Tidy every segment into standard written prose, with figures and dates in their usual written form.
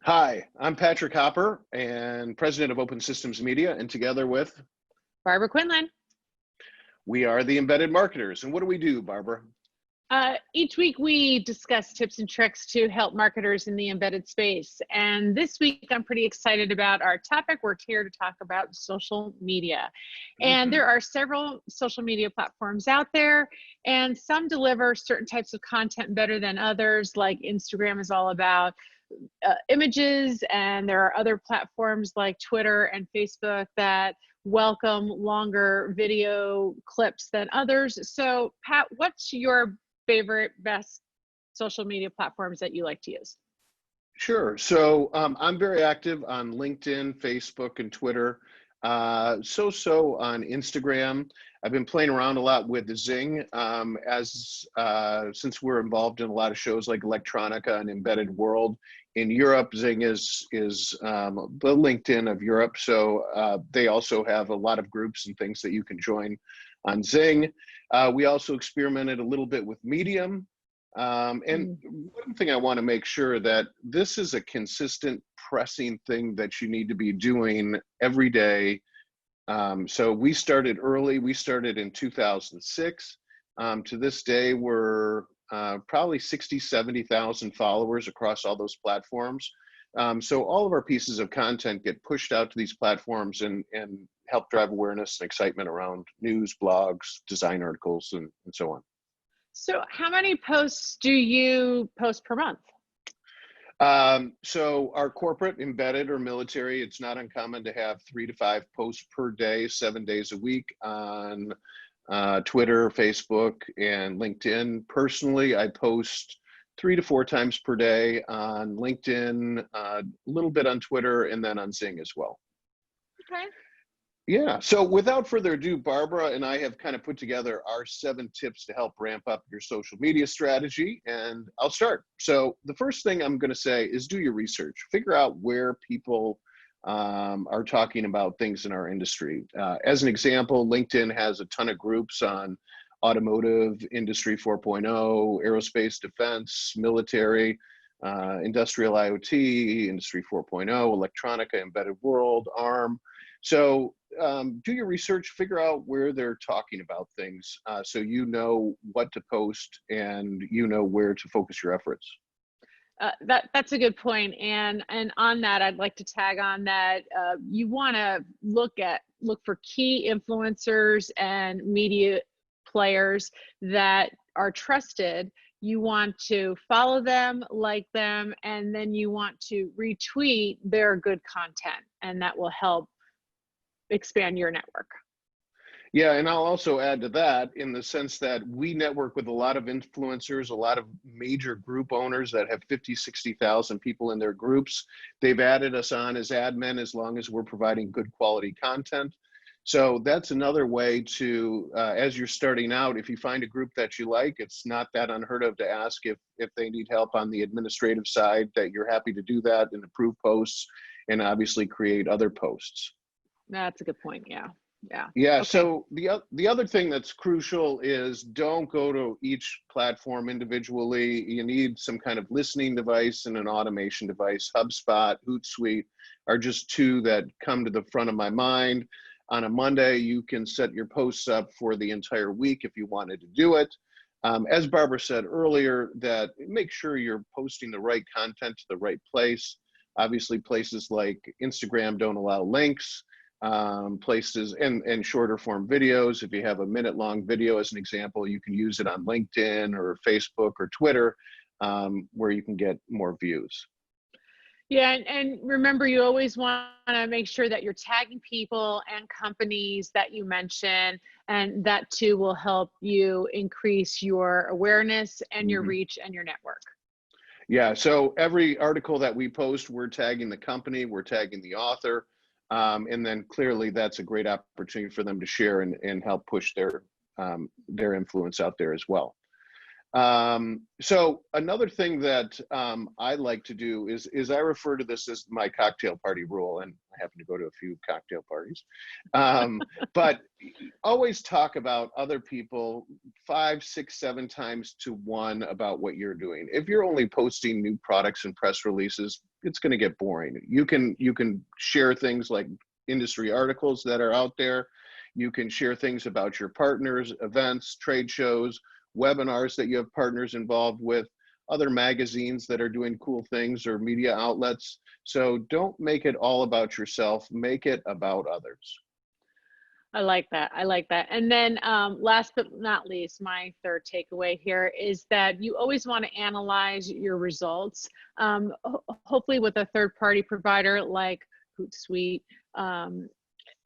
Hi, I'm Patrick Hopper and president of Open Systems Media, and together with, Barbara Quinlan. we are the Embedded Marketers. And what do we do, Barbara? Each week we discuss tips and tricks to help marketers in the embedded space. And this week I'm pretty excited about our topic. We're here to talk about social media. And there are several social media platforms out there, and some deliver certain types of content better than others, like Instagram is all about images, and there are other platforms like Twitter and Facebook that welcome longer video clips than others. So Pat, what's your favorite, best social media platforms that you like to use? Sure. So I'm very active on LinkedIn, Facebook, and Twitter. So on Instagram. I've been playing around a lot with Zing since we're involved in a lot of shows like Electronica and Embedded World. In Europe, Zing is the LinkedIn of Europe. So they also have a lot of groups and things that you can join on Zing. We also experimented a little bit with Medium. And one thing I want to make sure that this is a consistent pressing thing that you need to be doing every day. So we started early. We started in 2006. To this day, we're probably 60, 70,000 followers across all those platforms. So all of our pieces of content get pushed out to these platforms and help drive awareness and excitement around news, blogs, design articles, and so on. So how many posts do you post per month? So our corporate, embedded, or military, it's not uncommon to have 3 to 5 posts per day, 7 days a week on Twitter, Facebook, and LinkedIn. Personally, I post 3 to 4 times per day on LinkedIn, a little bit on Twitter, and then on Zing as well. Okay. Yeah, so without further ado, Barbara and I have kind of put together our 7 tips to help ramp up your social media strategy, and I'll start. So the first thing I'm going to say is do your research. Figure out where people are talking about things in our industry. As an example, LinkedIn has a ton of groups on automotive, industry 4.0, aerospace, defense, military, industrial IoT, industry 4.0, electronica, embedded world, ARM. So do your research, figure out where they're talking about things so you know what to post and you know where to focus your efforts. That's a good point. And on that, I'd like to tag on that you want to look for key influencers and media players that are trusted. You want to follow them, like them, and then you want to retweet their good content, and that will help expand your network. Yeah, and I'll also add to that in the sense that we network with a lot of influencers, a lot of major group owners that have 50, 60,000 people in their groups. They've added us on as admin as long as we're providing good quality content. So that's another way to, as you're starting out, if you find a group that you like, it's not that unheard of to ask if they need help on the administrative side, that you're happy to do that and approve posts and obviously create other posts. That's a good point. Yeah. Yeah. Okay. So the other thing that's crucial is don't go to each platform individually. You need some kind of listening device and an automation device. HubSpot, Hootsuite are just 2 that come to the front of my mind. On a Monday, you can set your posts up for the entire week if you wanted to do it. As Barbara said earlier, that make sure you're posting the right content to the right place. Obviously, places like Instagram don't allow links. Places and shorter form videos. If you have a minute-long video, as an example, you can use it on LinkedIn or Facebook or Twitter, where you can get more views. Yeah, and remember, you always want to make sure that you're tagging people and companies that you mention, and that too will help you increase your awareness and your reach and your network. Yeah, so every article that we post, we're tagging the company, we're tagging the author, and then clearly that's a great opportunity for them to share and help push their influence out there as well. So another thing that I like to do is I refer to this as my cocktail party rule, and I happen to go to a few cocktail parties. But always talk about other people 5, 6, 7 times to 1 about what you're doing. If you're only posting new products and press releases, it's going to get boring. You can share things like industry articles that are out there. You can share things about your partners, events, trade shows, webinars that you have partners involved with, other magazines that are doing cool things, or media outlets. So don't make it all about yourself, make it about others. I like that. I like that. And then last but not least, my third takeaway here is that you always want to analyze your results, hopefully with a third party provider like Hootsuite.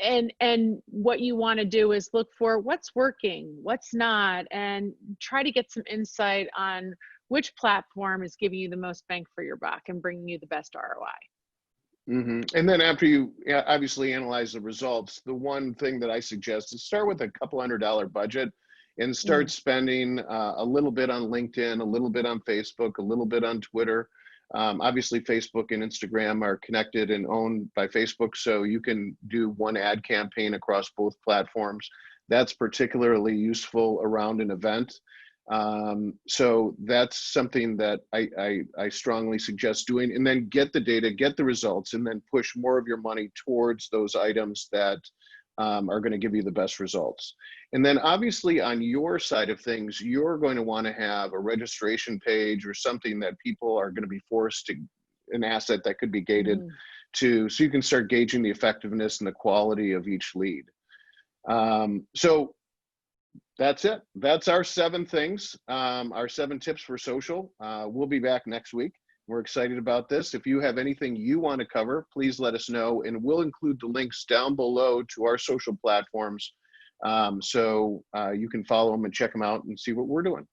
And what you want to do is look for what's working, what's not, and try to get some insight on which platform is giving you the most bang for your buck and bringing you the best ROI. And then after you obviously analyze the results, the one thing that I suggest is start with a couple $100 budget and start spending a little bit on LinkedIn, a little bit on Facebook, a little bit on Twitter. Obviously, Facebook and Instagram are connected and owned by Facebook, so you can do one ad campaign across both platforms. That's particularly useful around an event. So that's something that I strongly suggest doing, and then get the data, get the results, and then push more of your money towards those items that are going to give you the best results. And then obviously on your side of things, you're going to want to have a registration page or something that people are going to be forced to, an asset that could be gated to, so you can start gauging the effectiveness and the quality of each lead. So that's it. That's our 7 things, our 7 tips for social. We'll be back next week. We're excited about this. If you have anything you want to cover, please let us know, and we'll include the links down below to our social platforms, so you can follow them and check them out and see what we're doing.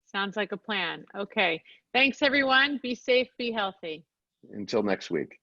Sounds like a plan. Okay. Thanks, everyone. Be safe, be healthy. Until next week.